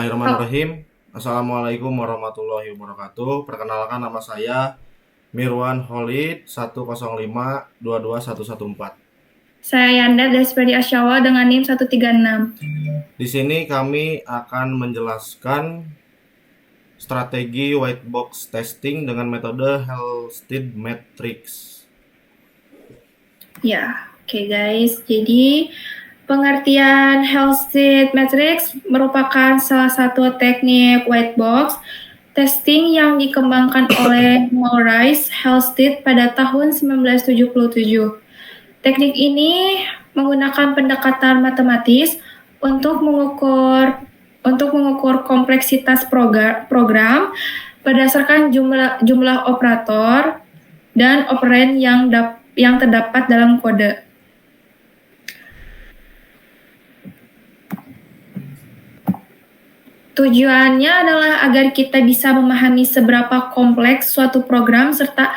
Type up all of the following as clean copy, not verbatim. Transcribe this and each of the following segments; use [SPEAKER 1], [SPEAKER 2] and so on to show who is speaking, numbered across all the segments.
[SPEAKER 1] Halo,
[SPEAKER 2] Bismillahirrahmanirrahim. Assalamualaikum warahmatullahi wabarakatuh. Perkenalkan, nama saya Mirwan Holid 105 22 114.
[SPEAKER 1] saya Yanda dari Pradi Asyawa dengan NIM 136.
[SPEAKER 2] Di sini kami akan menjelaskan strategi white box testing dengan metode Halstead Matrix.
[SPEAKER 1] Ya, oke guys. Jadi, pengertian Halstead Matrix merupakan salah satu teknik white box testing yang dikembangkan oleh Maurice Halstead pada tahun 1977. Teknik ini menggunakan pendekatan matematis untuk mengukur kompleksitas program berdasarkan jumlah operator dan operan yang terdapat dalam kode. Tujuannya adalah agar kita bisa memahami seberapa kompleks suatu program serta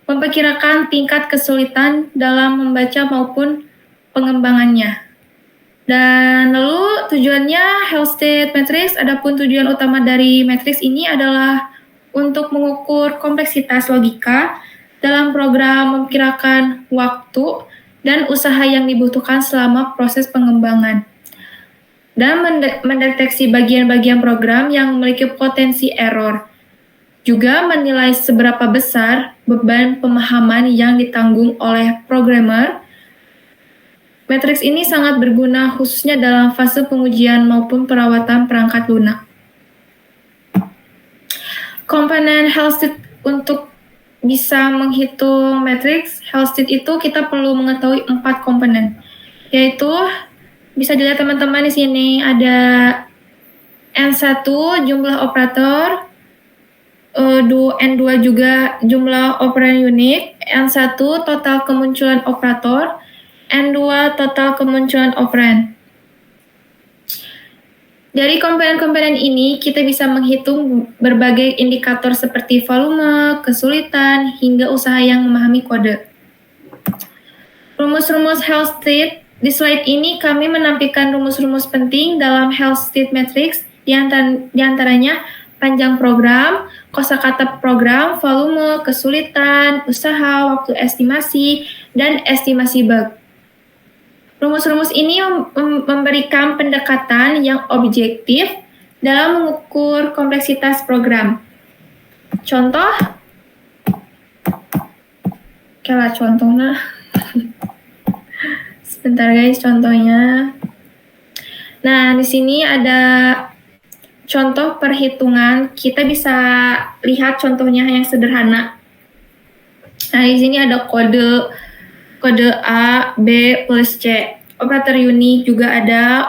[SPEAKER 1] memperkirakan tingkat kesulitan dalam membaca maupun pengembangannya. Dan lalu tujuannya Halstead Matrix, adapun tujuan utama dari matriks ini adalah untuk mengukur kompleksitas logika dalam program, memperkirakan waktu dan usaha yang dibutuhkan selama proses pengembangan, dan mendeteksi bagian-bagian program yang memiliki potensi error. Juga menilai seberapa besar beban pemahaman yang ditanggung oleh programmer. Matriks ini sangat berguna khususnya dalam fase pengujian maupun perawatan perangkat lunak. Komponen Halstead untuk bisa menghitung matriks Halstead itu kita perlu mengetahui 4 komponen, yaitu bisa dilihat teman-teman di sini ada N1 jumlah operator, N2 juga jumlah operan unik, N1 total kemunculan operator, N2 total kemunculan operan. Dari komponen-komponen ini, kita bisa menghitung berbagai indikator seperti volume, kesulitan, hingga usaha yang memahami kode. Rumus-rumus Halstead. Di slide ini kami menampilkan rumus-rumus penting dalam Halstead Matrix, di antaranya panjang program, kosakata program, volume, kesulitan, usaha, waktu estimasi, dan estimasi bug. Rumus-rumus ini memberikan pendekatan yang objektif dalam mengukur kompleksitas program. Contoh, contohnya. Sebentar guys, contohnya. Nah, di sini ada contoh perhitungan. Kita bisa lihat contohnya yang sederhana. Nah, di sini ada kode A, B plus C. Operator unik juga ada,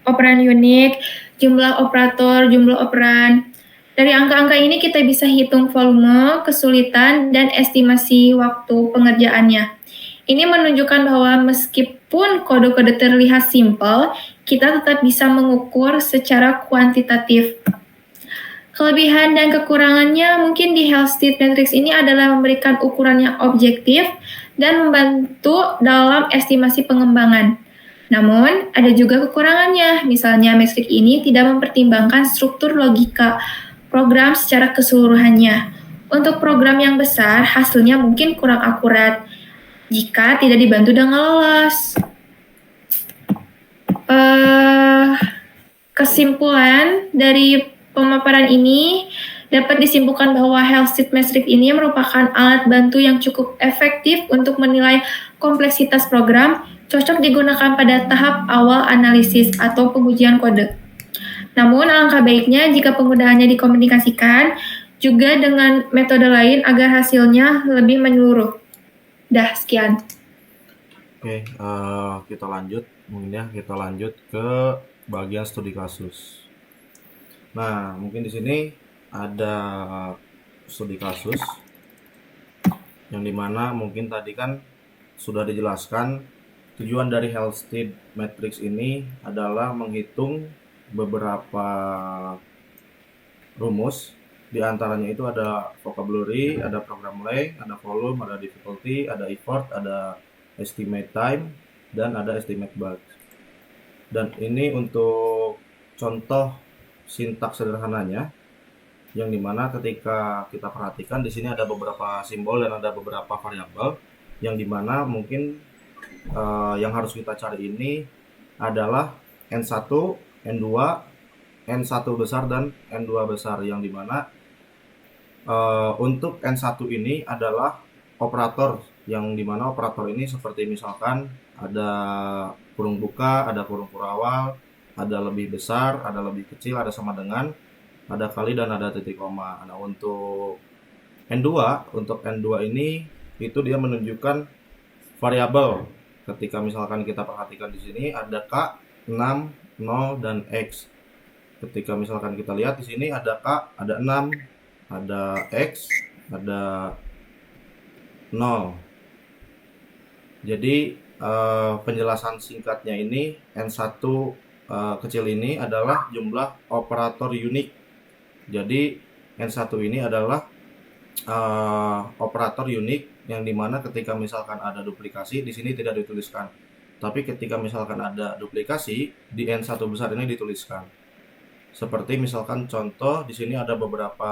[SPEAKER 1] operan unik, jumlah operator, jumlah operan. Dari angka-angka ini kita bisa hitung volume, kesulitan, dan estimasi waktu pengerjaannya. Ini menunjukkan bahwa meskipun kode-kode terlihat simpel, kita tetap bisa mengukur secara kuantitatif. Kelebihan dan kekurangannya mungkin di Halstead Matrix ini adalah memberikan ukuran yang objektif dan membantu dalam estimasi pengembangan. Namun, ada juga kekurangannya. Misalnya, matriks ini tidak mempertimbangkan struktur logika program secara keseluruhannya. Untuk program yang besar, hasilnya mungkin kurang akurat jika tidak dibantu dengan lolos. Kesimpulan dari pemaparan ini dapat disimpulkan bahwa Halstead Matrix ini merupakan alat bantu yang cukup efektif untuk menilai kompleksitas program, cocok digunakan pada tahap awal analisis atau pengujian kode. Namun, alangkah baiknya jika penggunaannya dikomunikasikan juga dengan metode lain agar hasilnya lebih menyeluruh. Dah, sekian.
[SPEAKER 2] Oke, kita lanjut. Mungkin ya, kita lanjut ke bagian studi kasus. Nah, mungkin di sini ada studi kasus yang dimana mungkin tadi kan sudah dijelaskan tujuan dari Halstead Matrix ini adalah menghitung beberapa rumus. Di antaranya itu ada vocabulary, ada program length, ada volume, ada difficulty, ada effort, ada estimate time, dan ada estimate bug. Dan ini untuk contoh sintaks sederhananya, yang dimana ketika kita perhatikan di sini ada beberapa simbol dan ada beberapa variabel, yang dimana mungkin yang harus kita cari ini adalah N1, N2, N1 besar dan N2 besar, yang dimana untuk N1 ini adalah operator, yang dimana operator ini seperti misalkan ada kurung buka, ada kurung kurawal, ada lebih besar, ada lebih kecil, ada sama dengan, ada kali, dan ada titik koma. Nah, untuk N2 ini itu dia menunjukkan variabel. Ketika misalkan kita perhatikan di sini ada K, 6, 0 dan X. Ketika misalkan kita lihat di sini ada K, ada 6, ada X, ada 0. Jadi penjelasan singkatnya ini N1 kecil ini adalah jumlah operator unik. Jadi N1 ini adalah operator unik, yang dimana ketika misalkan ada duplikasi di sini tidak dituliskan. Tapi ketika misalkan ada duplikasi di N1 besar ini dituliskan. Seperti misalkan contoh di sini ada beberapa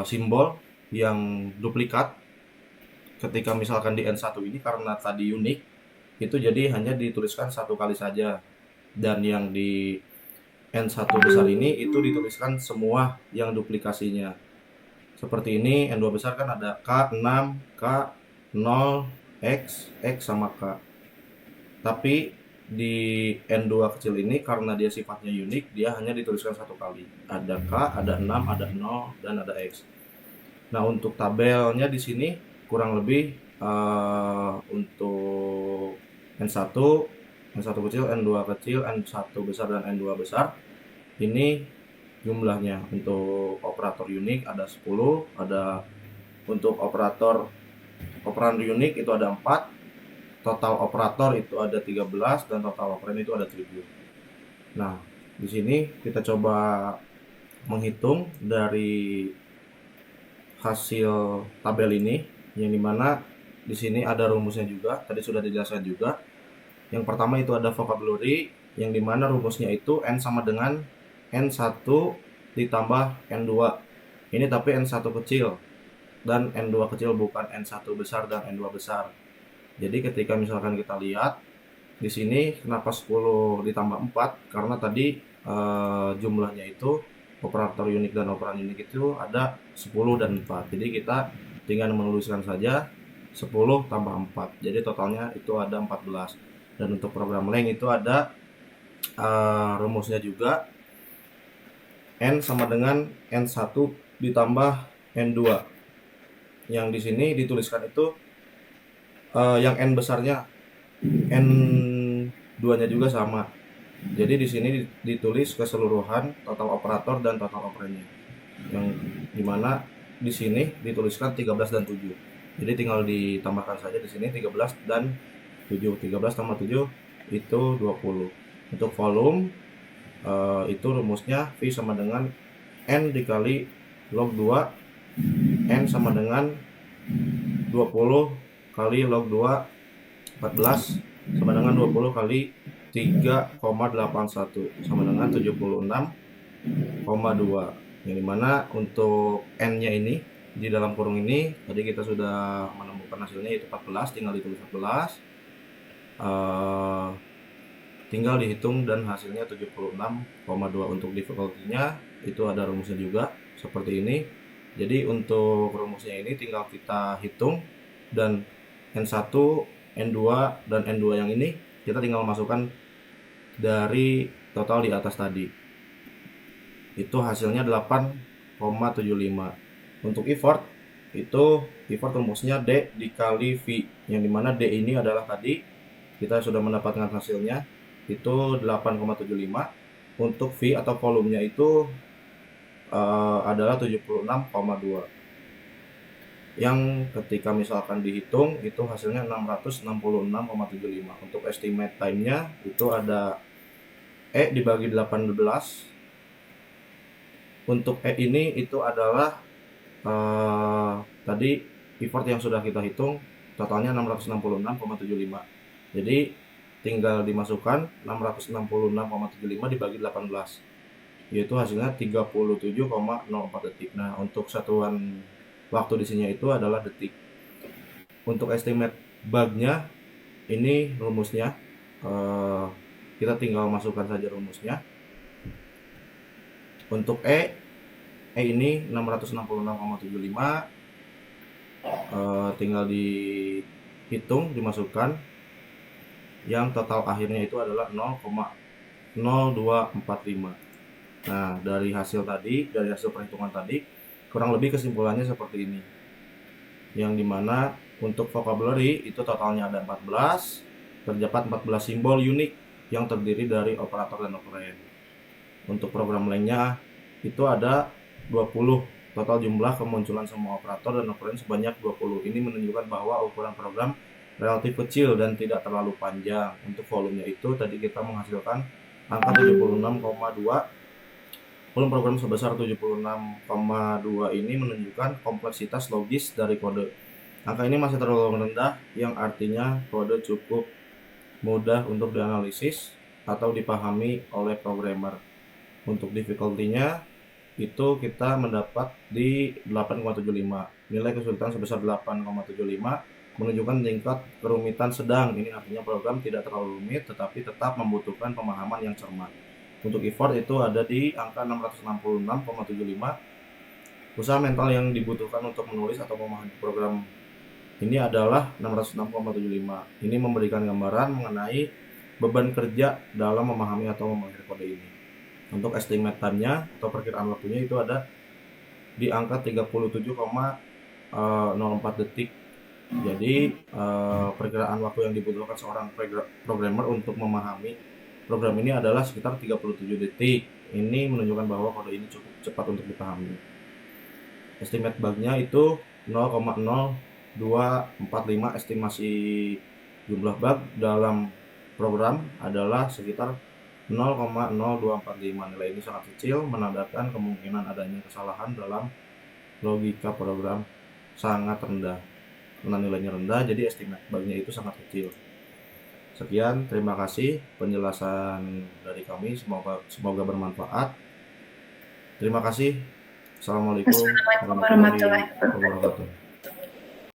[SPEAKER 2] simbol yang duplikat. Ketika misalkan di N1 ini karena tadi unik, itu jadi hanya dituliskan satu kali saja. Dan yang di N1 besar ini itu dituliskan semua yang duplikasinya. Seperti ini, N2 besar kan ada K, 6, K, 0, X, X sama K. Tapi di N2 kecil ini karena dia sifatnya unik, dia hanya dituliskan satu kali. Ada K, ada 6, ada 0, dan ada X. Nah, untuk tabelnya di sini kurang lebih untuk N1, N1 kecil, N2 kecil, N1 besar, dan N2 besar. Ini jumlahnya. Untuk operator unik ada 10, ada untuk operator operan unik itu ada 4, total operator itu ada 13, dan total operan itu ada 7. Nah, di sini kita coba menghitung dari hasil tabel ini, yang dimana di sini ada rumusnya juga, tadi sudah dijelaskan juga. Yang pertama itu ada vocabulary, yang dimana rumusnya itu N sama dengan N1 ditambah N2. Ini tapi N1 kecil dan N2 kecil, bukan N1 besar dan N2 besar. Jadi ketika misalkan kita lihat di sini kenapa 10 ditambah 4, karena tadi jumlahnya itu operator unik dan operan unik itu ada 10 dan 4. Jadi kita tinggal menuliskan saja 10 tambah 4. Jadi totalnya itu ada 14. Dan untuk program length itu ada rumusnya juga N sama dengan N1 ditambah N2. Yang di sini dituliskan itu yang N besarnya, N2-nya juga sama. Jadi di sini ditulis keseluruhan total operator dan total operannya. Yang dimana di sini dituliskan 13 dan 7. Jadi tinggal ditambahkan saja di sini 13 dan 7. 13 tambah 7 itu 20. Untuk volume itu rumusnya V sama dengan N dikali log 2. N sama dengan 20 kali log 2, 14, sama dengan 20 kali 3,81 sama dengan 76,2. Yang dimana untuk N-nya ini di dalam kurung ini tadi kita sudah menemukan hasilnya yaitu 14, tinggal ditulis 14, tinggal dihitung dan hasilnya 76,2. Untuk difficulty-nya itu ada rumusnya juga seperti ini. Jadi untuk rumusnya ini tinggal kita hitung, dan N1, N2, dan N2 yang ini kita tinggal masukkan dari total di atas tadi. Itu hasilnya 8,75. Untuk effort, itu effort rumusnya D dikali V, yang dimana D ini adalah tadi kita sudah mendapatkan hasilnya itu 8,75. Untuk V atau volumenya itu adalah 76,2. Yang ketika misalkan dihitung itu hasilnya 666,75. Untuk estimate time-nya itu ada E dibagi 18. Untuk E ini itu adalah tadi effort yang sudah kita hitung totalnya 666,75. Jadi tinggal dimasukkan 666,75 dibagi 18, yaitu hasilnya 37,04 detik. Nah, untuk satuan waktu di sini itu adalah detik. Untuk estimate bugnya, ini rumusnya, eh, kita tinggal masukkan saja rumusnya. Untuk E ini 666,75, tinggal dihitung, dimasukkan, yang total akhirnya itu adalah 0,0245. Nah, dari hasil perhitungan tadi, kurang lebih kesimpulannya seperti ini. Yang dimana untuk vocabulary itu totalnya ada 14, terdapat 14 simbol unik yang terdiri dari operator dan operand. Untuk program lainnya itu ada 20. Total jumlah kemunculan semua operator dan operand sebanyak 20. Ini menunjukkan bahwa ukuran program relatif kecil dan tidak terlalu panjang. Untuk volumenya itu tadi kita menghasilkan angka 76,2. Volume program sebesar 76,2 ini menunjukkan kompleksitas logis dari kode. Angka ini masih terlalu rendah, yang artinya kode cukup mudah untuk dianalisis atau dipahami oleh programmer. Untuk difficulty-nya itu kita mendapat di 8,75. Nilai kesulitan sebesar 8,75 menunjukkan tingkat kerumitan sedang. Ini artinya program tidak terlalu rumit tetapi tetap membutuhkan pemahaman yang cermat. Untuk effort itu ada di angka 666,75. Usaha mental yang dibutuhkan untuk menulis atau memahami program ini adalah 606,75. Ini memberikan gambaran mengenai beban kerja dalam memahami atau memahami kode ini. Untuk estimate time-nya atau perkiraan waktunya itu ada di angka 37,04 detik. Jadi perkiraan waktu yang dibutuhkan seorang programmer untuk memahami program ini adalah sekitar 37 detik. Ini menunjukkan bahwa kode ini cukup cepat untuk dipahami. Estimate bugnya itu 0,0245. Estimasi jumlah bug dalam program adalah sekitar 0,0245. Nilai ini sangat kecil, menandakan kemungkinan adanya kesalahan dalam logika program sangat rendah. Karena nilainya rendah, jadi estimate bugnya itu sangat kecil. Sekian, terima kasih penjelasan dari kami, semoga bermanfaat. Terima kasih. Assalamualaikum
[SPEAKER 1] Assalamualaikum
[SPEAKER 2] warahmatullahi
[SPEAKER 1] warahmatullahi wabarakatuh.
[SPEAKER 2] wabarakatuh.